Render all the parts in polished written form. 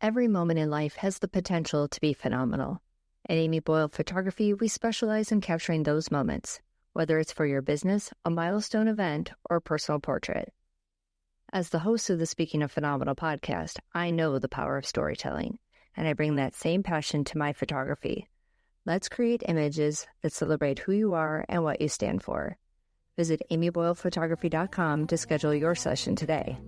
Every moment in life has the potential to be phenomenal. At Amy Boyle Photography, we specialize in capturing those moments, whether it's for your business, a milestone event, or a personal portrait. As the host of the Speaking of Phenomenal podcast, I know the power of storytelling, and I bring that same passion to my photography. Let's create images that celebrate who you are and what you stand for. Visit amyboylephotography.com to schedule your session today.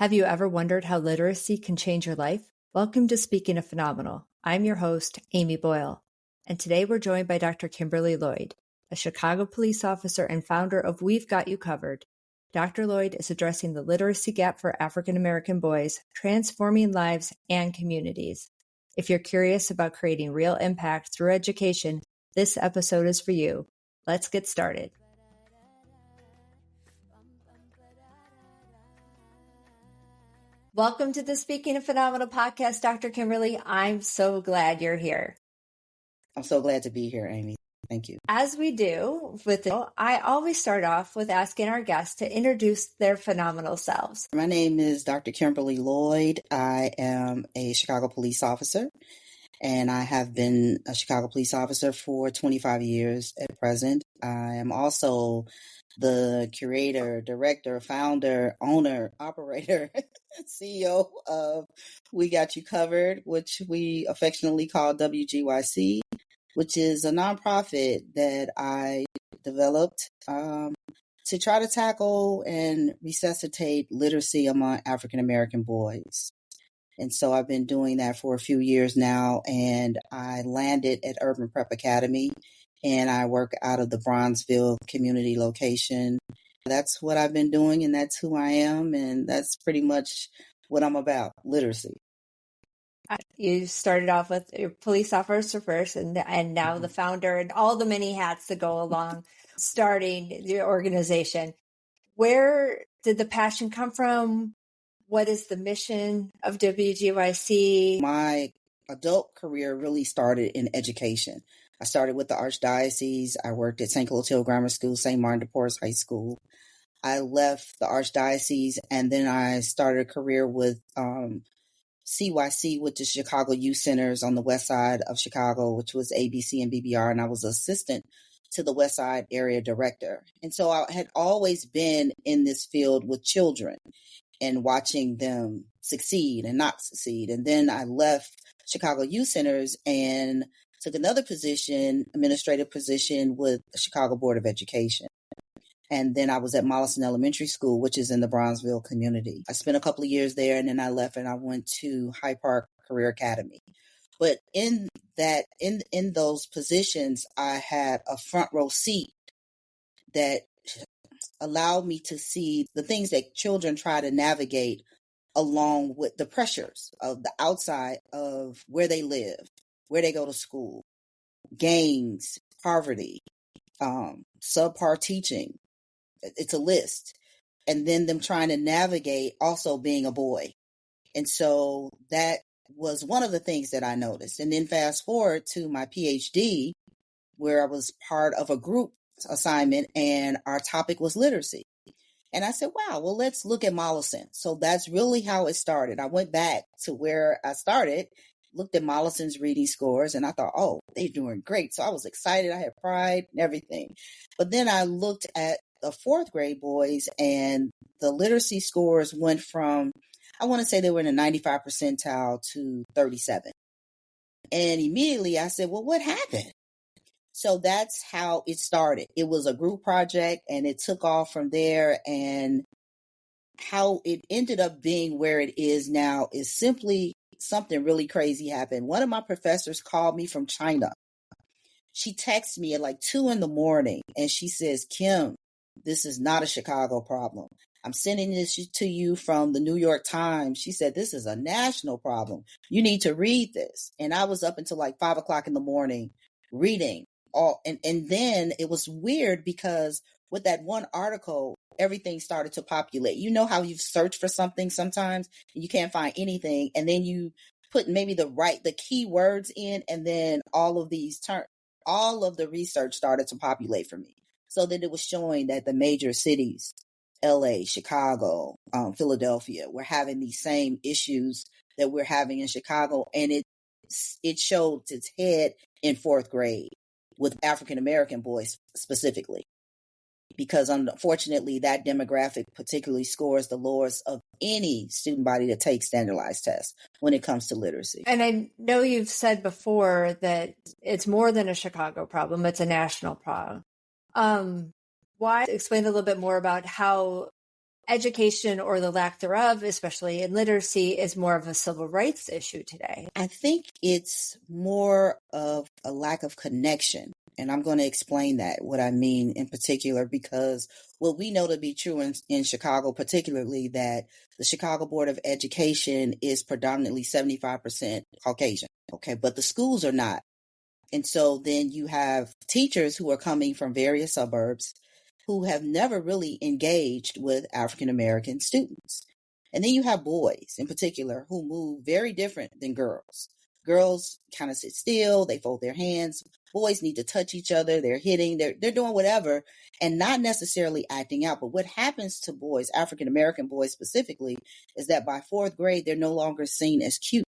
Have you ever wondered how literacy can change your life? Welcome to Speaking of Phenomenal. I'm your host, Amy Boyle, and today we're joined by Dr. Kimberly Lloyd, a Chicago police officer and founder of We've Got You Covered. Dr. Lloyd is addressing the literacy gap for African American boys, transforming lives and communities. If you're curious about creating real impact through education, this episode is for you. Let's get started. Welcome to the Speaking of Phenomenal podcast, Dr. Kimberly. I'm so glad you're here. I'm so glad to be here, Amy. Thank you. As we do with it, I always start off with asking our guests to introduce their phenomenal selves. My name is Dr. Kimberly Lloyd. I am a Chicago police officer, and I have been a Chicago police officer for 25 years at present. I am also the curator, director, founder, owner, operator, CEO of We Got You Covered, which we affectionately call WGYC, which is a nonprofit that I developed to try to tackle and resuscitate literacy among African American boys. And so I've been doing that for a few years now, and I landed at Urban Prep Academy, and I work out of the Bronzeville community location. That's what I've been doing, and that's who I am, and that's pretty much what I'm about, literacy. You started off with your police officer first, and now the founder, and all the many hats that go along starting the organization. Where did the passion come from? What is the mission of WGYC? My adult career really started in education. I started with the Archdiocese. I worked at St. Clotilde Grammar School, St. Martin de Porres High School. I left the Archdiocese, and then I started a career with CYC, which is Chicago Youth Centers on the west side of Chicago, which was ABC and BBR, and I was assistant to the West Side area director. And so I had always been in this field with children and watching them succeed and not succeed. And then I left Chicago Youth Centers and took another position, administrative position with the Chicago Board of Education. And then I was at Mollison Elementary School, which is in the Bronzeville community. I spent a couple of years there, and then I left and I went to Hyde Park Career Academy. But in those positions, I had a front row seat that allowed me to see the things that children try to navigate along with the pressures of the outside of where they live, where they go to school, gangs, poverty, subpar teaching. It's a list. And then them trying to navigate also being a boy. And so that was one of the things that I noticed. And then fast forward to my PhD, where I was part of a group assignment and our topic was literacy. And I said, wow, well, let's look at Mollison. So that's really how it started. I went back to where I started, looked at Mollison's reading scores, and I thought, oh, they're doing great. So I was excited. I had pride and everything. But then I looked at the fourth grade boys, and the literacy scores went from, I want to say they were in the 95 percentile to 37. And immediately I said, well, what happened? So that's how it started. It was a group project, and it took off from there. And how it ended up being where it is now is simply something really crazy happened. One of my professors called me from China. She texted me at like 2 a.m, and she says, Kim, this is not a Chicago problem. I'm sending this to you from the New York Times. She said, this is a national problem. You need to read this. And I was up until like 5 o'clock in the morning reading all. And then it was weird because with that one article, everything started to populate. You know how you've searched for something sometimes and you can't find anything. And then you put maybe the key words in, and then all of the research started to populate for me. So that it was showing that the major cities LA, Chicago, Philadelphia. We're having these same issues that we're having in Chicago, and it showed its head in fourth grade with African American boys specifically, because unfortunately that demographic particularly scores the lowest of any student body that takes standardized tests when it comes to literacy. And I know you've said before that it's more than a Chicago problem, it's a national problem. Why? Explain a little bit more about how education, or the lack thereof, especially in literacy, is more of a civil rights issue today. I think it's more of a lack of connection. And I'm going to explain that, what I mean in particular, because what we know to be true in Chicago, particularly, that the Chicago Board of Education is predominantly 75% Caucasian. Okay, but the schools are not. And so then you have teachers who are coming from various suburbs who have never really engaged with African American students. And then you have boys in particular who move very different than girls. Girls kind of sit still, they fold their hands. Boys need to touch each other, they're hitting, they're doing whatever, and not necessarily acting out. But what happens to boys, African American boys specifically, is that by fourth grade, they're no longer seen as cute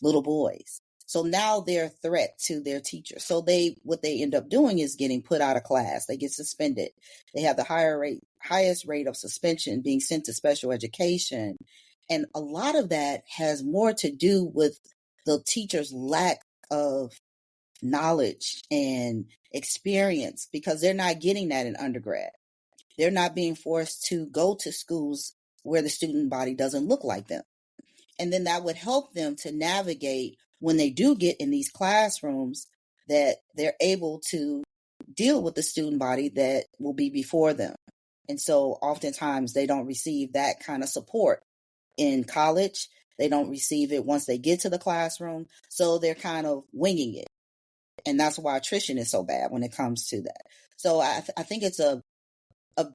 little boys. So now they're a threat to their teacher. So what they end up doing is getting put out of class. They get suspended. They have the highest rate of suspension, being sent to special education. And a lot of that has more to do with the teacher's lack of knowledge and experience, because they're not getting that in undergrad. They're not being forced to go to schools where the student body doesn't look like them. And then that would help them to navigate when they do get in these classrooms, that they're able to deal with the student body that will be before them. And so oftentimes they don't receive that kind of support in college. They don't receive it once they get to the classroom. So they're kind of winging it. And that's why attrition is so bad when it comes to that. So I think it's a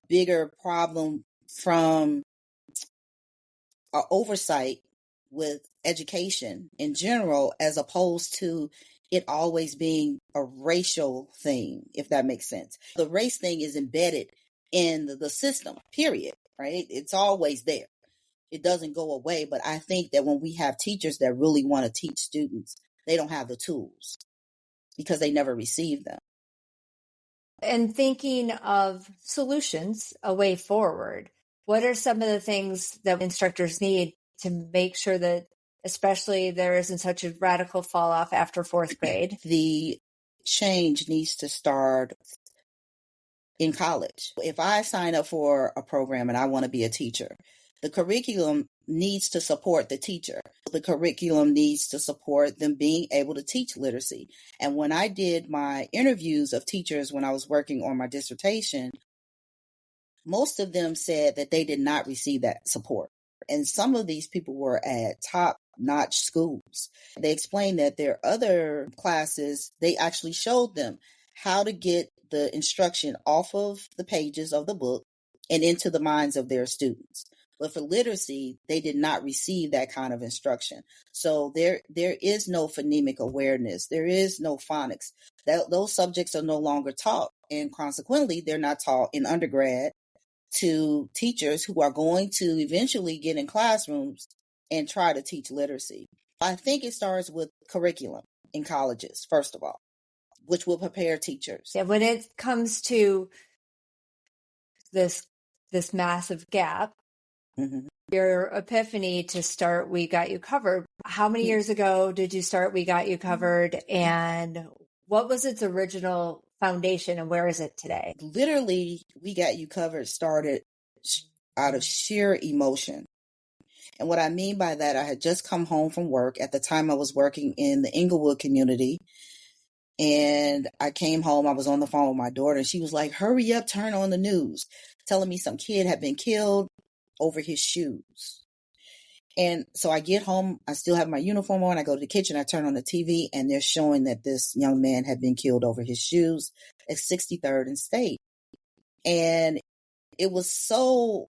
bigger problem from our oversight with education in general, as opposed to it always being a racial thing, if that makes sense. The race thing is embedded in the system, period, right? It's always there. It doesn't go away. But I think that when we have teachers that really want to teach students, they don't have the tools because they never received them. And thinking of solutions, a way forward, what are some of the things that instructors need to make sure that, especially, there isn't such a radical fall off after fourth grade? The change needs to start in college. If I sign up for a program and I want to be a teacher, the curriculum needs to support the teacher. The curriculum needs to support them being able to teach literacy. And when I did my interviews of teachers when I was working on my dissertation, most of them said that they did not receive that support. And some of these people were at top-notch schools. They explained that their other classes, they actually showed them how to get the instruction off of the pages of the book and into the minds of their students. But for literacy, they did not receive that kind of instruction. So there is no phonemic awareness. There is no phonics. Those subjects are no longer taught. And consequently, they're not taught in undergrad to teachers who are going to eventually get in classrooms and try to teach literacy. I think it starts with curriculum in colleges, first of all, which will prepare teachers. Yeah, when it comes to this massive gap, your epiphany to start We Got You Covered, how many years ago did you start We Got You Covered, and what was its original foundation, and where is it today? Literally, We Got You Covered started out of sheer emotion. And what I mean by that, I had just come home from work. At the time, I was working in the Inglewood community. And I came home, I was on the phone with my daughter, and she was like, hurry up, turn on the news, telling me some kid had been killed over his shoes. And so I get home, I still have my uniform on, I go to the kitchen, I turn on the TV, and they're showing that this young man had been killed over his shoes at 63rd and State. And it was so,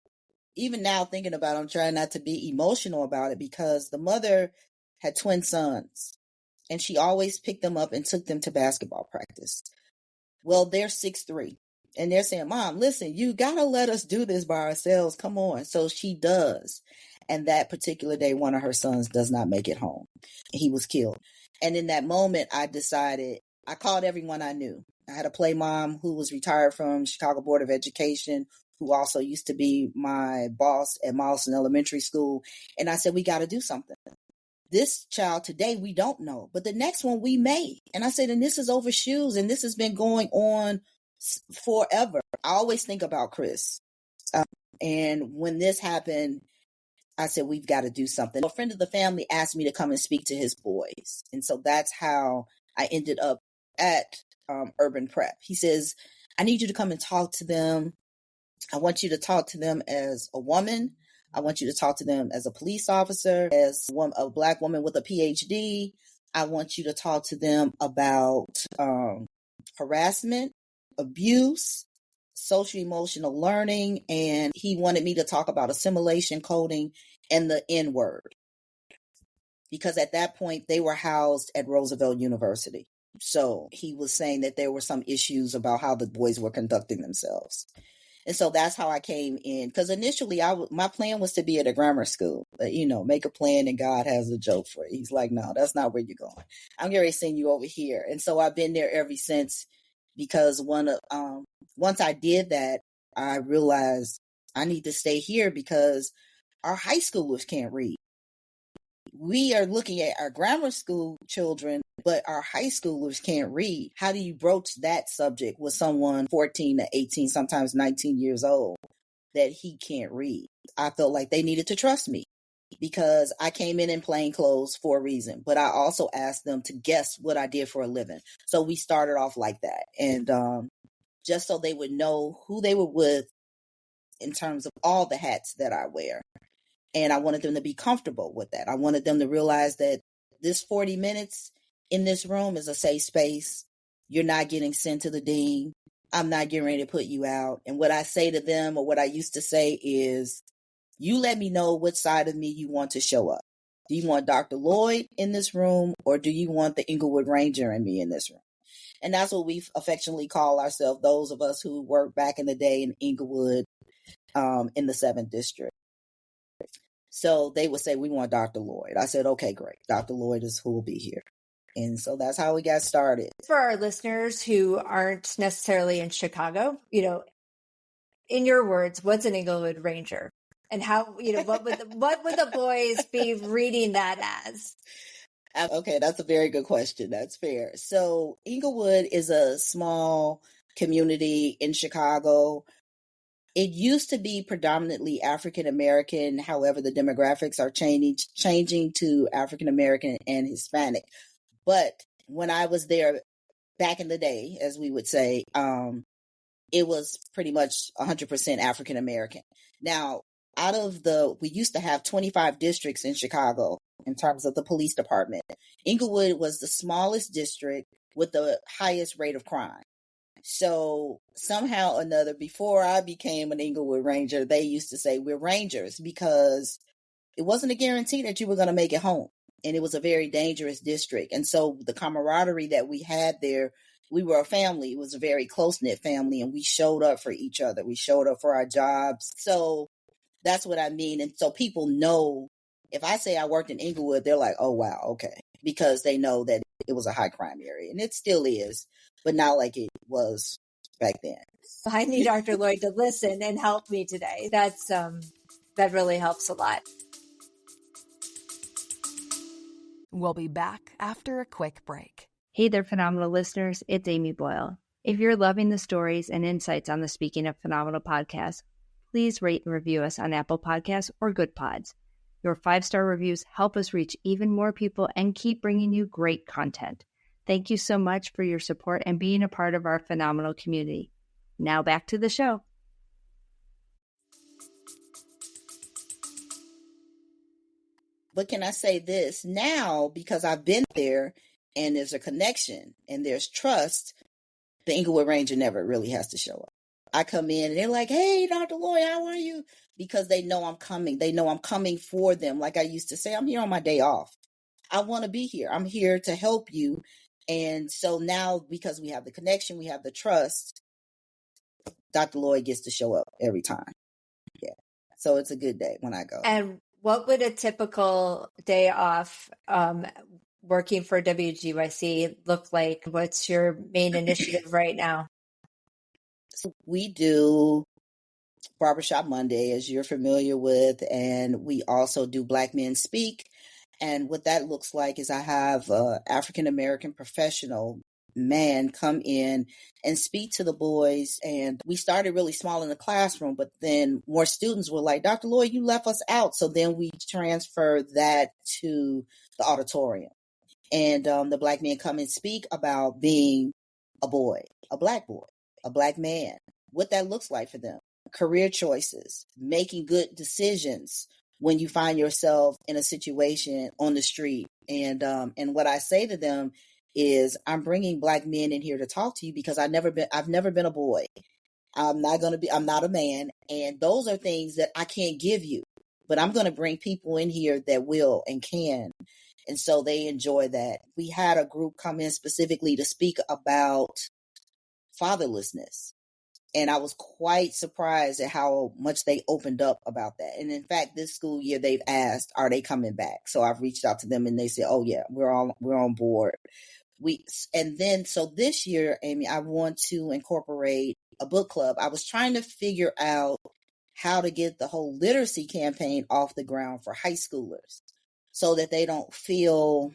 even now thinking about it, I'm trying not to be emotional about it, because the mother had twin sons, and she always picked them up and took them to basketball practice. Well, they're 6'3". And they're saying, Mom, listen, you got to let us do this by ourselves. Come on. So she does. And that particular day, one of her sons does not make it home. He was killed. And in that moment, I decided, I called everyone I knew. I had a play mom who was retired from Chicago Board of Education, who also used to be my boss at Milestone Elementary School. And I said, we got to do something. This child today, we don't know, but the next one we may. And I said, and this is over shoes, and this has been going on forever. I always think about Chris. And when this happened, I said, we've got to do something. A friend of the family asked me to come and speak to his boys. And so that's how I ended up at Urban Prep. He says, I need you to come and talk to them. I want you to talk to them as a woman. I want you to talk to them as a police officer, as a Black woman with a PhD. I want you to talk to them about harassment, abuse, social emotional learning. And he wanted me to talk about assimilation coding and the N-word. Because at that point, they were housed at Roosevelt University. So he was saying that there were some issues about how the boys were conducting themselves. And so that's how I came in. Because initially, my plan was to be at a grammar school. But, make a plan and God has a joke for you. He's like, no, that's not where you're going. I'm going to send you over here. And so I've been there ever since. Because once I did that, I realized I need to stay here because our high schoolers can't read. We are looking at our grammar school children, but our high schoolers can't read. How do you broach that subject with someone 14 to 18, sometimes 19 years old, that he can't read? I felt like they needed to trust me because I came in plain clothes for a reason, but I also asked them to guess what I did for a living. So we started off like that. And just so they would know who they were with in terms of all the hats that I wear. And I wanted them to be comfortable with that. I wanted them to realize that this 40 minutes in this room is a safe space. You're not getting sent to the dean. I'm not getting ready to put you out. And what I say to them, or what I used to say, is you let me know which side of me you want to show up. Do you want Dr. Lloyd in this room, or do you want the Inglewood Ranger and me in this room? And that's what we affectionately call ourselves, those of us who worked back in the day in Inglewood in the 7th District. So they would say, we want Dr. Lloyd. I said, okay, great. Dr. Lloyd is who will be here. And so that's how we got started. For our listeners who aren't necessarily in Chicago, in your words, what's an Inglewood Ranger? And how, what would the boys be reading that as? Okay, that's a very good question. That's fair. So Inglewood is a small community in Chicago. It used to be predominantly African American. However, the demographics are changing to African American and Hispanic. But when I was there back in the day, as we would say, it was pretty much 100% African American. Now, we used to have 25 districts in Chicago in terms of the police department. Inglewood was the smallest district with the highest rate of crime. So somehow or another, before I became an Inglewood Ranger, they used to say we're Rangers because it wasn't a guarantee that you were going to make it home. And it was a very dangerous district. And so the camaraderie that we had there, we were a family. It was a very close-knit family, and we showed up for each other. We showed up for our jobs. So that's what I mean. And so people know, if I say I worked in Inglewood, they're like, oh, wow, okay. Because they know that it was a high crime area. And it still is, but not like it was back then. I need Dr. Lloyd to listen and help me today. That's that really helps a lot. We'll be back after a quick break. Hey there, Phenomenal listeners. It's Amy Boyle. If you're loving the stories and insights on the Speaking of Phenomenal podcast, please rate and review us on Apple Podcasts or Good Pods. Your 5-star reviews help us reach even more people and keep bringing you great content. Thank you so much for your support and being a part of our phenomenal community. Now back to the show. But can I say this now, because I've been there and there's a connection and there's trust, the Inglewood Ranger never really has to show up. I come in and they're like, hey, Dr. Lloyd, how are you? Because they know I'm coming. They know I'm coming for them. Like I used to say, I'm here on my day off. I want to be here. I'm here to help you. And so now, because we have the connection, we have the trust, Dr. Lloyd gets to show up every time. Yeah. So it's a good day when I go. And what would a typical day off working for WGYC look like? What's your main initiative right now? So we do Barbershop Monday, as you're familiar with, and we also do Black Men Speak. And what that looks like is I have an African-American professional man come in and speak to the boys. And we started really small in the classroom, but then more students were like, Dr. Lloyd, you left us out. So then we transferred that to the auditorium. And the Black men come and speak about being a boy, a Black boy, a Black man, what that looks like for them, career choices, making good decisions when you find yourself in a situation on the street. And what I say to them is, I'm bringing Black men in here to talk to you because I've never been a boy. I'm not a man. And those are things that I can't give you, but I'm going to bring people in here that will and can. And so they enjoy that. We had a group come in specifically to speak about fatherlessness. And I was quite surprised at how much they opened up about that. And in fact, this school year they've asked, are they coming back? So I've reached out to them and they said, oh yeah, we're on board. So this year, Amy, I want to incorporate a book club. I was trying to figure out how to get the whole literacy campaign off the ground for high schoolers so that they don't feel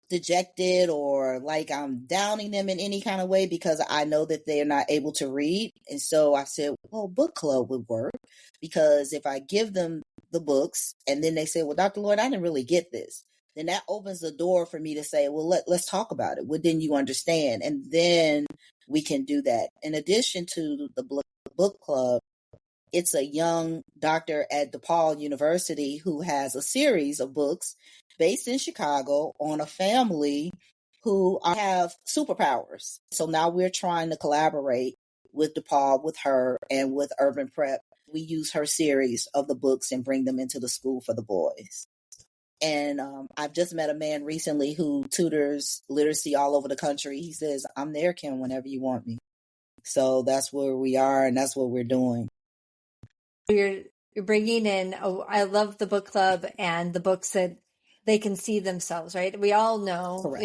dejected or like I'm downing them in any kind of way, because I know that they're not able to read. And so I said, well, book club would work, because if I give them the books and then they say, well, Dr. Lloyd, I didn't really get this, then that opens the door for me to say, well, let's talk about it. What didn't you understand? And then we can do that. In addition to the book club, it's a young doctor at DePaul University who has a series of books based in Chicago on a family who have superpowers. So now we're trying to collaborate with DePaul, with her, and with Urban Prep. We use her series of the books and bring them into the school for the boys. And I've just met a man recently who tutors literacy all over the country. He says, I'm there, Kim, whenever you want me. So that's where we are, and that's what we're doing. You're bringing in, I love the book club and the books that they can see themselves, right? We all know,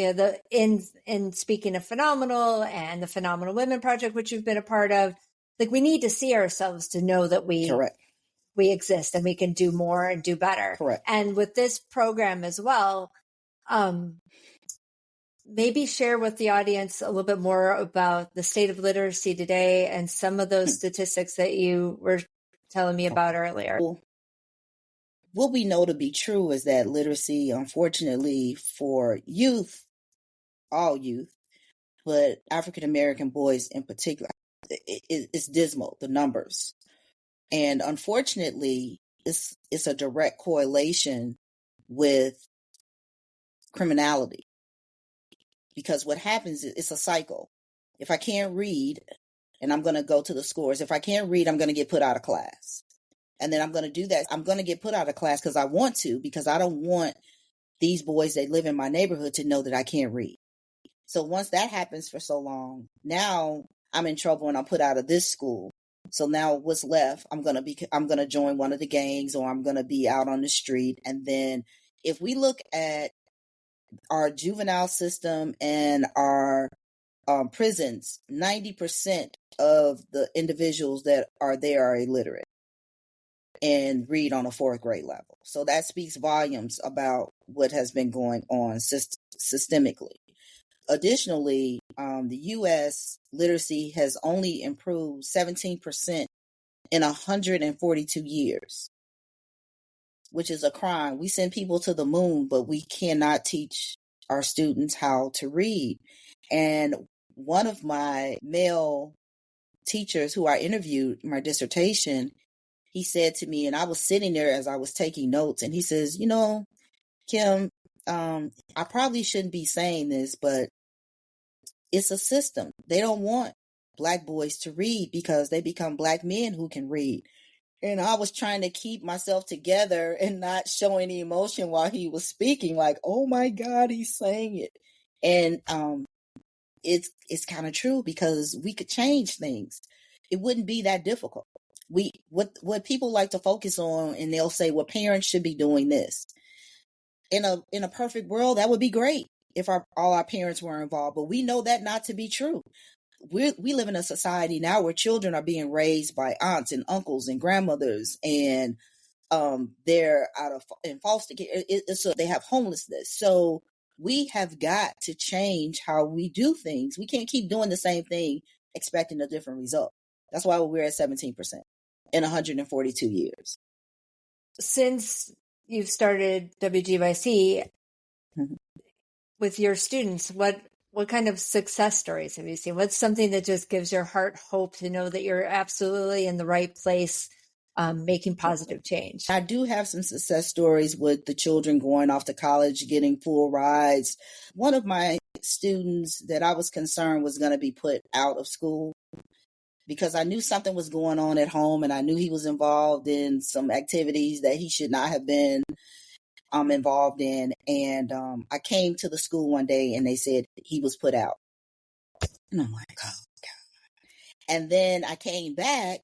in speaking of Phenomenal and the Phenomenal Women Project, which you've been a part of, like, we need to see ourselves to know that we exist and we can do more and do better. Correct. And with this program as well, maybe share with the audience a little bit more about the state of literacy today and some of those statistics that you were telling me about earlier. What we know to be true is that literacy, unfortunately, for youth, all youth, but African-American boys in particular, it's dismal, the numbers. And unfortunately, it's a direct correlation with criminality. Because what happens is it's a cycle. If I can't read, and I'm going to go to the scores, if I can't read, I'm going to get put out of class. And then I'm going to do that. I'm going to get put out of class because I want to, because I don't want these boys that live in my neighborhood to know that I can't read. So once that happens for so long, now I'm in trouble and I'm put out of this school. So now what's left? I'm going to join one of the gangs, or I'm going to be out on the street. And then if we look at our juvenile system and our prisons, 90% of the individuals that are there are illiterate and read on a 4th grade level. So that speaks volumes about what has been going on systemically. Additionally, the U.S. literacy has only improved 17% in 142 years, which is a crime. We send people to the moon, but we cannot teach our students how to read. And one of my male teachers who I interviewed in my dissertation, he said to me, and I was sitting there as I was taking notes, and he says, you know, Kim, I probably shouldn't be saying this, but it's a system. They don't want Black boys to read because they become Black men who can read. And I was trying to keep myself together and not show any emotion while he was speaking, like, oh my God, he's saying it. And it's kind of true, because we could change things. it wouldn't be that difficult. What people like to focus on, and they'll say, well, parents should be doing this. In a perfect world, that would be great if all our parents were involved, but we know that not to be true. We live in a society now where children are being raised by aunts and uncles and grandmothers, and they're in foster care. So they have homelessness. So we have got to change how we do things. We can't keep doing the same thing expecting a different result. That's why we're at 17% in 142 years. Since you've started WGYC, mm-hmm. with your students, what kind of success stories have you seen? What's something that just gives your heart hope to know that you're absolutely in the right place, making positive change? I do have some success stories with the children going off to college, getting full rides. One of my students that I was concerned was going to be put out of school because I knew something was going on at home, and I knew he was involved in some activities that he should not have been involved in. And I came to the school one day and they said he was put out. And I'm like, oh, God. And then I came back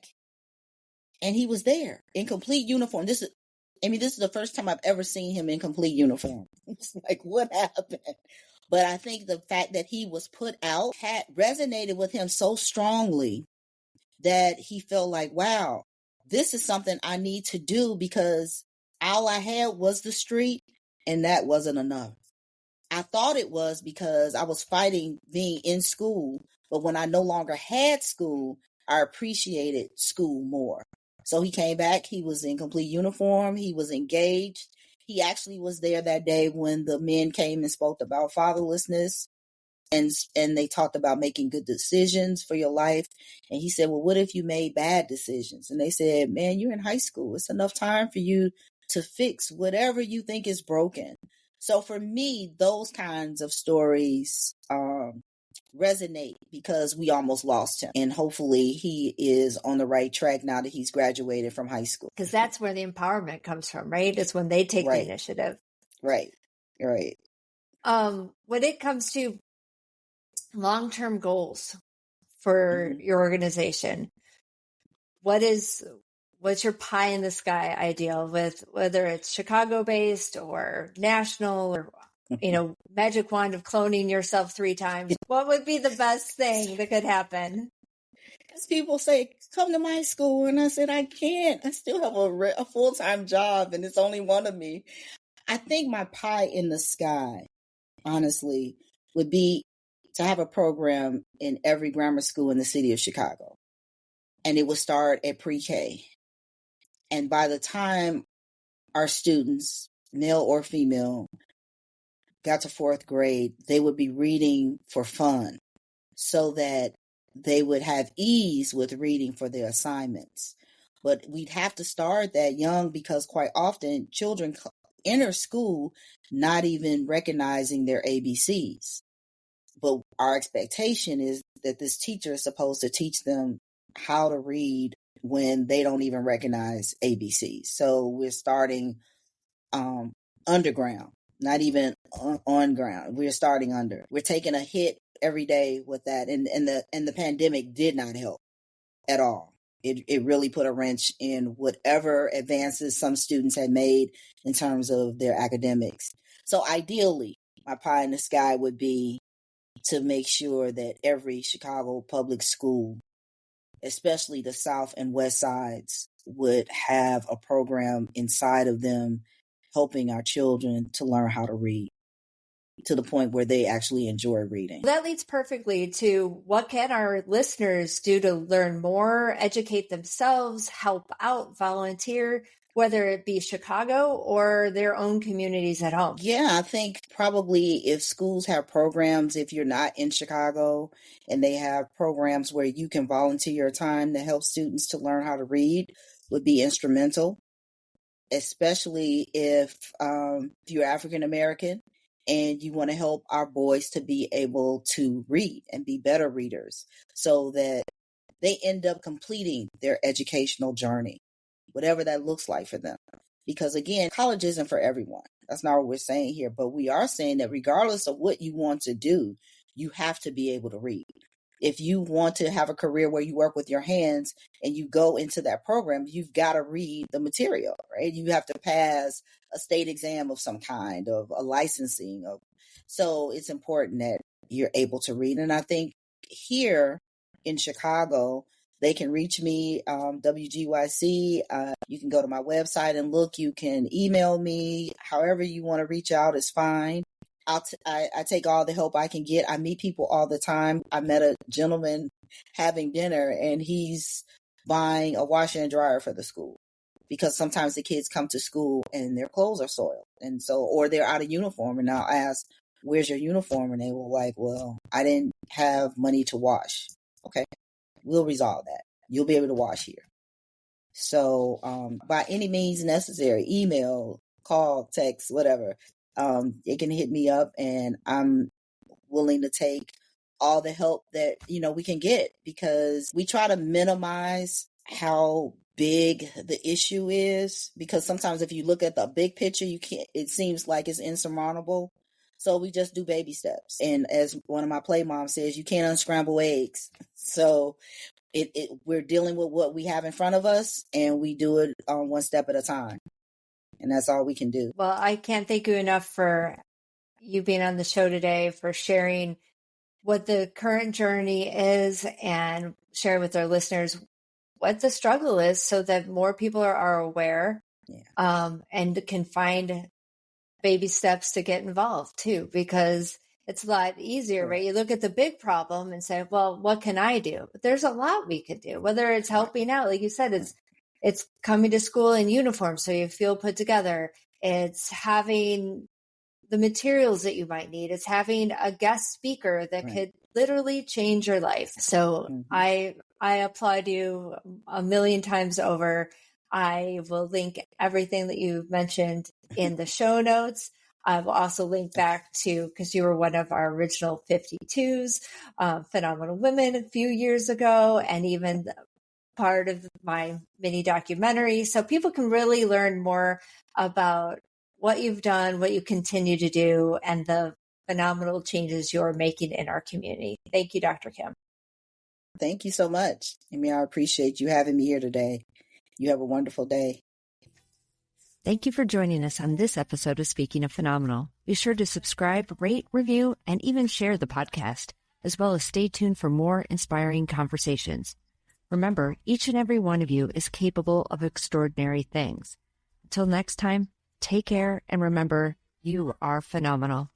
and he was there in complete uniform. This is the first time I've ever seen him in complete uniform. It's like, what happened? But I think the fact that he was put out had resonated with him so strongly that he felt like, wow, this is something I need to do, because all I had was the street, and that wasn't enough. I thought it was because I was fighting being in school, but when I no longer had school, I appreciated school more. So he came back, he was in complete uniform, he was engaged. He actually was there that day when the men came and spoke about fatherlessness, and they talked about making good decisions for your life. And he said, well, what if you made bad decisions? And they said, man, you're in high school. It's enough time for you to fix whatever you think is broken. So for me, those kinds of stories resonate because we almost lost him. And hopefully he is on the right track now that he's graduated from high school. Because that's where the empowerment comes from, right? It's when they take the initiative. Right. When it comes to long-term goals for your organization, what's your pie in the sky ideal, with whether it's Chicago based or national, or magic wand of cloning yourself 3 times? What would be the best thing that could happen? Because people say, come to my school, and I said, I can't. I still have a full-time job, and it's only one of me. I think my pie in the sky, honestly, would be to have a program in every grammar school in the city of Chicago. And it would start at pre-K. And by the time our students, male or female, got to 4th grade, they would be reading for fun so that they would have ease with reading for their assignments. But we'd have to start that young, because quite often children enter school not even recognizing their ABCs. But our expectation is that this teacher is supposed to teach them how to read when they don't even recognize ABCs. So we're starting underground, not even on ground. We're starting under. We're taking a hit every day with that. And the pandemic did not help at all. It really put a wrench in whatever advances some students had made in terms of their academics. So ideally, my pie in the sky would be to make sure that every Chicago public school, especially the South and West sides, would have a program inside of them helping our children to learn how to read to the point where they actually enjoy reading. That leads perfectly to what can our listeners do to learn more, educate themselves, help out, volunteer, whether it be Chicago or their own communities at home? Yeah, I think probably if schools have programs, if you're not in Chicago and they have programs where you can volunteer your time to help students to learn how to read, would be instrumental, especially if you're African American and you want to help our boys to be able to read and be better readers so that they end up completing their educational journey, whatever that looks like for them. Because again, college isn't for everyone. That's not what we're saying here. But we are saying that regardless of what you want to do, you have to be able to read. if you want to have a career where you work with your hands and you go into that program, you've got to read the material, right? You have to pass a state exam of some kind, of a licensing. So it's important that you're able to read. And I think here in Chicago, they can reach me, WGYC. You can go to my website and look. You can email me. However you want to reach out is fine. I take all the help I can get. I meet people all the time. I met a gentleman having dinner, and he's buying a washer and dryer for the school, because sometimes the kids come to school and their clothes are soiled, and so, or they're out of uniform, and I'll ask, "Where's your uniform?" And they were like, "Well, I didn't have money to wash." Okay, we'll resolve that. You'll be able to wash here. So, by any means necessary, email, call, text, whatever. They can hit me up, and I'm willing to take all the help that, we can get, because we try to minimize how big the issue is, because sometimes if you look at the big picture, it seems like it's insurmountable. So we just do baby steps. And as one of my play moms says, you can't unscramble eggs. So we're dealing with what we have in front of us, and we do it one step at a time. And that's all we can do. Well, I can't thank you enough for you being on the show today, for sharing what the current journey is and sharing with our listeners what the struggle is, so that more people are aware, and can find baby steps to get involved too, because it's a lot easier, right? You look at the big problem and say, well, what can I do? But there's a lot we could do, whether it's helping out, like you said, it's coming to school in uniform so you feel put together. It's having the materials that you might need. It's having a guest speaker that could literally change your life. So I applaud you a million times over. I will link everything that you mentioned in the show notes. I will also link back to, because you were one of our original 52s, Phenomenal Women a few years ago, and even part of my mini documentary. So people can really learn more about what you've done, what you continue to do, and the phenomenal changes you're making in our community. Thank you, Dr. Kim. Thank you so much. I appreciate you having me here today. You have a wonderful day. Thank you for joining us on this episode of Speaking of Phenomenal. Be sure to subscribe, rate, review, and even share the podcast, as well as stay tuned for more inspiring conversations. Remember, each and every one of you is capable of extraordinary things. Until next time, take care, and remember, you are phenomenal.